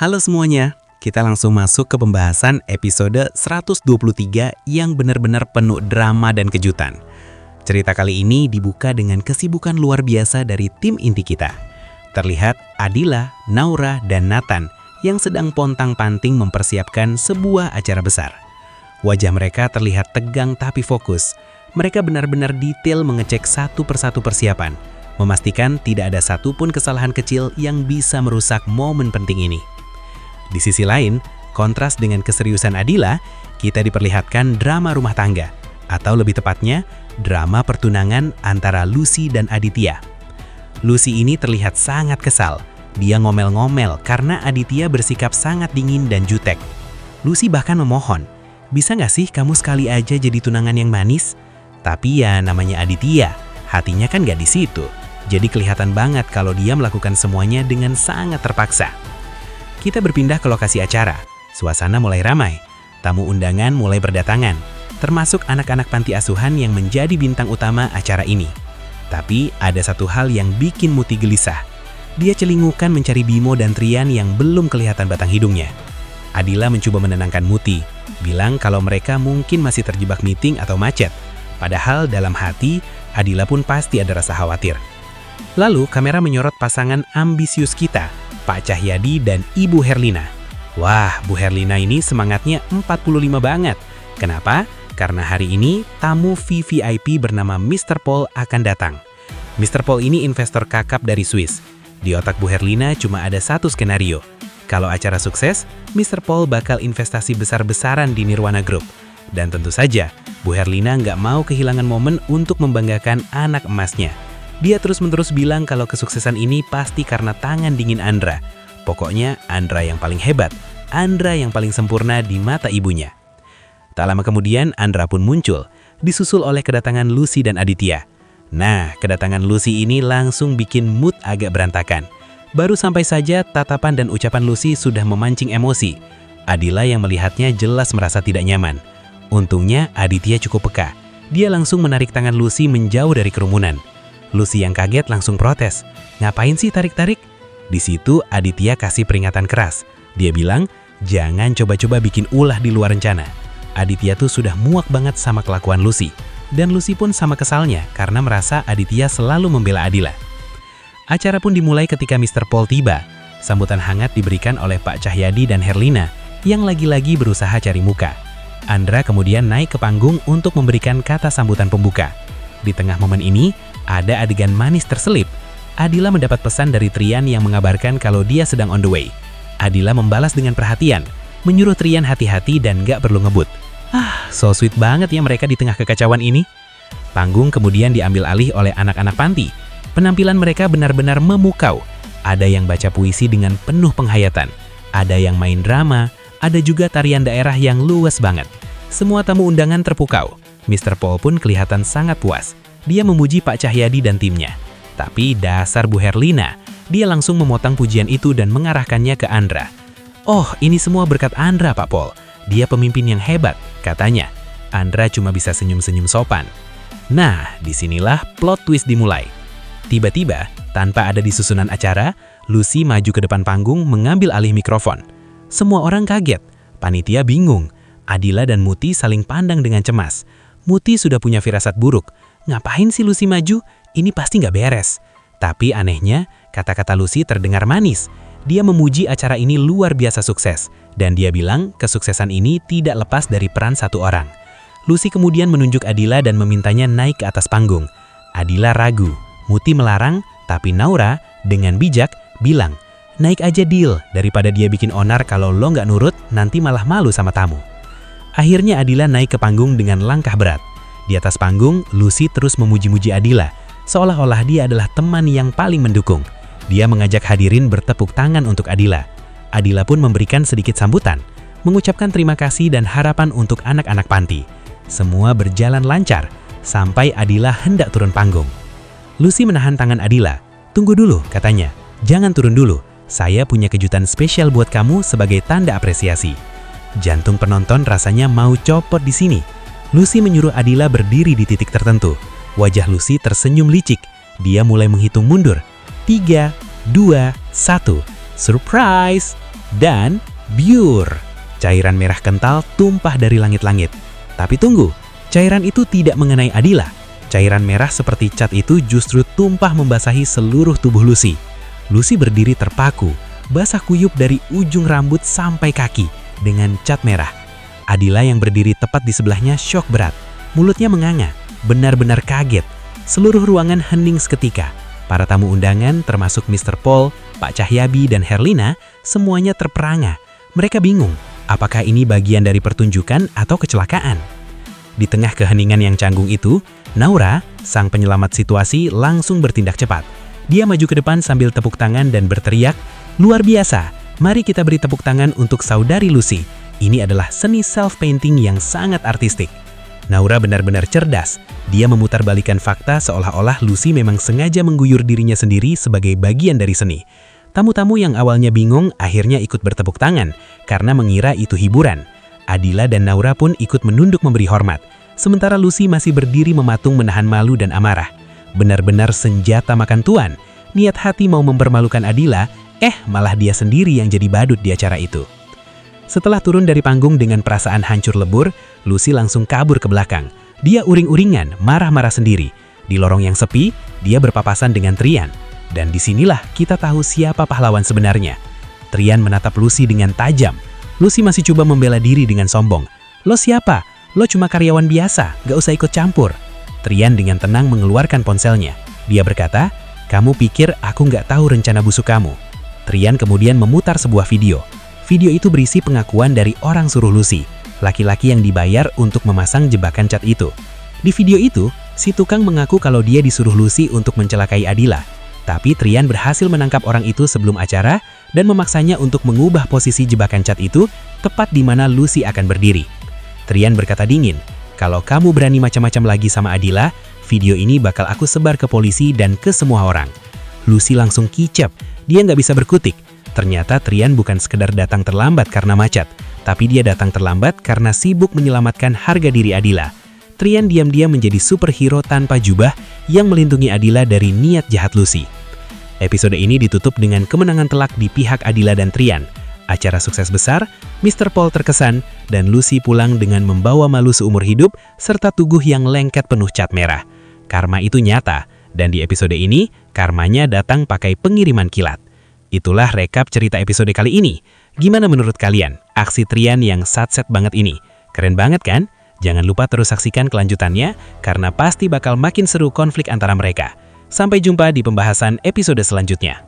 Halo semuanya, kita langsung masuk ke pembahasan episode 123 yang benar-benar penuh drama dan kejutan. Cerita kali ini dibuka dengan kesibukan luar biasa dari tim inti kita. Terlihat Adila, Naura, dan Nathan yang sedang pontang-panting mempersiapkan sebuah acara besar. Wajah mereka terlihat tegang tapi fokus. Mereka benar-benar detail mengecek satu persatu persiapan, memastikan tidak ada satupun kesalahan kecil yang bisa merusak momen penting ini. Di sisi lain, kontras dengan keseriusan Adila, kita diperlihatkan drama rumah tangga, atau lebih tepatnya, drama pertunangan antara Lucy dan Aditya. Lucy ini terlihat sangat kesal. Dia ngomel-ngomel karena Aditya bersikap sangat dingin dan jutek. Lucy bahkan memohon, "Bisa nggak sih kamu sekali aja jadi tunangan yang manis?" Tapi ya namanya Aditya, hatinya kan nggak di situ. Jadi kelihatan banget kalau dia melakukan semuanya dengan sangat terpaksa. Kita berpindah ke lokasi acara. Suasana mulai ramai. Tamu undangan mulai berdatangan, termasuk anak-anak panti asuhan yang menjadi bintang utama acara ini. Tapi ada satu hal yang bikin Muti gelisah. Dia celingukan mencari Bimo dan Trian yang belum kelihatan batang hidungnya. Adila mencoba menenangkan Muti, bilang kalau mereka mungkin masih terjebak meeting atau macet. Padahal dalam hati, Adila pun pasti ada rasa khawatir. Lalu kamera menyorot pasangan ambisius kita, Pak Cahyadi dan Ibu Herlina. Wah, Bu Herlina ini semangatnya 45 banget. Kenapa? Karena hari ini tamu VVIP bernama Mr. Paul akan datang. Mr. Paul ini investor kakap dari Swiss. Di otak Bu Herlina cuma ada satu skenario. Kalau acara sukses, Mr. Paul bakal investasi besar-besaran di Nirwana Group. Dan tentu saja, Bu Herlina nggak mau kehilangan momen untuk membanggakan anak emasnya. Dia terus-menerus bilang kalau kesuksesan ini pasti karena tangan dingin Andra. Pokoknya Andra yang paling hebat, Andra yang paling sempurna di mata ibunya. Tak lama kemudian Andra pun muncul, disusul oleh kedatangan Lucy dan Aditya. Nah, kedatangan Lucy ini langsung bikin mood agak berantakan. Baru sampai saja tatapan dan ucapan Lucy sudah memancing emosi. Adila yang melihatnya jelas merasa tidak nyaman. Untungnya Aditya cukup peka. Dia langsung menarik tangan Lucy menjauh dari kerumunan. Lucy yang kaget langsung protes. "Ngapain sih tarik-tarik?" Di situ Aditya kasih peringatan keras. Dia bilang, "Jangan coba-coba bikin ulah di luar rencana." Aditya tuh sudah muak banget sama kelakuan Lucy. Dan Lucy pun sama kesalnya karena merasa Aditya selalu membela Adila. Acara pun dimulai ketika Mr. Paul tiba. Sambutan hangat diberikan oleh Pak Cahyadi dan Herlina yang lagi-lagi berusaha cari muka. Andra kemudian naik ke panggung untuk memberikan kata sambutan pembuka. Di tengah momen ini, ada adegan manis terselip. Adila mendapat pesan dari Trian yang mengabarkan kalau dia sedang on the way. Adila membalas dengan perhatian, menyuruh Trian hati-hati dan gak perlu ngebut. So sweet banget ya mereka di tengah kekacauan ini. Panggung kemudian diambil alih oleh anak-anak panti. Penampilan mereka benar-benar memukau. Ada yang baca puisi dengan penuh penghayatan. Ada yang main drama, ada juga tarian daerah yang luas banget. Semua tamu undangan terpukau. Mr. Paul pun kelihatan sangat puas. Dia memuji Pak Cahyadi dan timnya. Tapi dasar Bu Herlina, dia langsung memotong pujian itu dan mengarahkannya ke Andra. "Oh, ini semua berkat Andra, Pak Paul. Dia pemimpin yang hebat," katanya. Andra cuma bisa senyum-senyum sopan. Nah, disinilah plot twist dimulai. Tiba-tiba, tanpa ada di susunan acara, Lucy maju ke depan panggung mengambil alih mikrofon. Semua orang kaget, panitia bingung. Adila dan Muti saling pandang dengan cemas. Muti sudah punya firasat buruk. Ngapain sih Lucy maju? Ini pasti nggak beres. Tapi anehnya, kata-kata Lucy terdengar manis. Dia memuji acara ini luar biasa sukses. Dan dia bilang kesuksesan ini tidak lepas dari peran satu orang. Lucy kemudian menunjuk Adila dan memintanya naik ke atas panggung. Adila ragu. Muti melarang, tapi Naura dengan bijak bilang, "Naik aja Dil, daripada dia bikin onar kalau lo nggak nurut, nanti malah malu sama tamu." Akhirnya Adila naik ke panggung dengan langkah berat. Di atas panggung, Lucy terus memuji-muji Adila, seolah-olah dia adalah teman yang paling mendukung. Dia mengajak hadirin bertepuk tangan untuk Adila. Adila pun memberikan sedikit sambutan, mengucapkan terima kasih dan harapan untuk anak-anak panti. Semua berjalan lancar, sampai Adila hendak turun panggung. Lucy menahan tangan Adila. "Tunggu dulu," katanya. "Jangan turun dulu. Saya punya kejutan spesial buat kamu sebagai tanda apresiasi." Jantung penonton rasanya mau copot di sini. Lucy menyuruh Adila berdiri di titik tertentu. Wajah Lucy tersenyum licik. Dia mulai menghitung mundur. 3, 2, 1. Surprise! Dan biur, cairan merah kental tumpah dari langit-langit. Tapi tunggu, cairan itu tidak mengenai Adila. Cairan merah seperti cat itu justru tumpah membasahi seluruh tubuh Lucy. Lucy berdiri terpaku, basah kuyup dari ujung rambut sampai kaki dengan cat merah. Adila yang berdiri tepat di sebelahnya syok berat. Mulutnya menganga, benar-benar kaget. Seluruh ruangan hening seketika. Para tamu undangan termasuk Mr. Paul, Pak Cahyabi, dan Herlina semuanya terperangah. Mereka bingung, apakah ini bagian dari pertunjukan atau kecelakaan? Di tengah keheningan yang canggung itu, Naura, sang penyelamat situasi, langsung bertindak cepat. Dia maju ke depan sambil tepuk tangan dan berteriak, "Luar biasa! Mari kita beri tepuk tangan untuk saudari Lucy. Ini adalah seni self-painting yang sangat artistik." Naura benar-benar cerdas. Dia memutarbalikkan fakta seolah-olah Lucy memang sengaja mengguyur dirinya sendiri sebagai bagian dari seni. Tamu-tamu yang awalnya bingung akhirnya ikut bertepuk tangan karena mengira itu hiburan. Adila dan Naura pun ikut menunduk memberi hormat. Sementara Lucy masih berdiri mematung menahan malu dan amarah. Benar-benar senjata makan tuan. Niat hati mau mempermalukan Adila, malah dia sendiri yang jadi badut di acara itu. Setelah turun dari panggung dengan perasaan hancur lebur, Lucy langsung kabur ke belakang. Dia uring-uringan, marah-marah sendiri. Di lorong yang sepi, dia berpapasan dengan Trian. Dan disinilah kita tahu siapa pahlawan sebenarnya. Trian menatap Lucy dengan tajam. Lucy masih coba membela diri dengan sombong. "Lo siapa? Lo cuma karyawan biasa, gak usah ikut campur." Trian dengan tenang mengeluarkan ponselnya. Dia berkata, "Kamu pikir aku gak tahu rencana busuk kamu?" Trian kemudian memutar sebuah video. Video itu berisi pengakuan dari orang suruh Lucy, laki-laki yang dibayar untuk memasang jebakan cat itu. Di video itu, si tukang mengaku kalau dia disuruh Lucy untuk mencelakai Adila. Tapi Trian berhasil menangkap orang itu sebelum acara dan memaksanya untuk mengubah posisi jebakan cat itu tepat di mana Lucy akan berdiri. Trian berkata dingin, "Kalau kamu berani macam-macam lagi sama Adila, video ini bakal aku sebar ke polisi dan ke semua orang." Lucy langsung kicap, dia nggak bisa berkutik. Ternyata Trian bukan sekedar datang terlambat karena macet, tapi dia datang terlambat karena sibuk menyelamatkan harga diri Adila. Trian diam-diam menjadi superhero tanpa jubah yang melindungi Adila dari niat jahat Lucy. Episode ini ditutup dengan kemenangan telak di pihak Adila dan Trian. Acara sukses besar, Mr. Paul terkesan, dan Lucy pulang dengan membawa malu seumur hidup serta tubuh yang lengket penuh cat merah. Karma itu nyata, dan di episode ini, karmanya datang pakai pengiriman kilat. Itulah rekap cerita episode kali ini. Gimana menurut kalian aksi Trian yang satset banget ini? Keren banget kan? Jangan lupa terus saksikan kelanjutannya, karena pasti bakal makin seru konflik antara mereka. Sampai jumpa di pembahasan episode selanjutnya.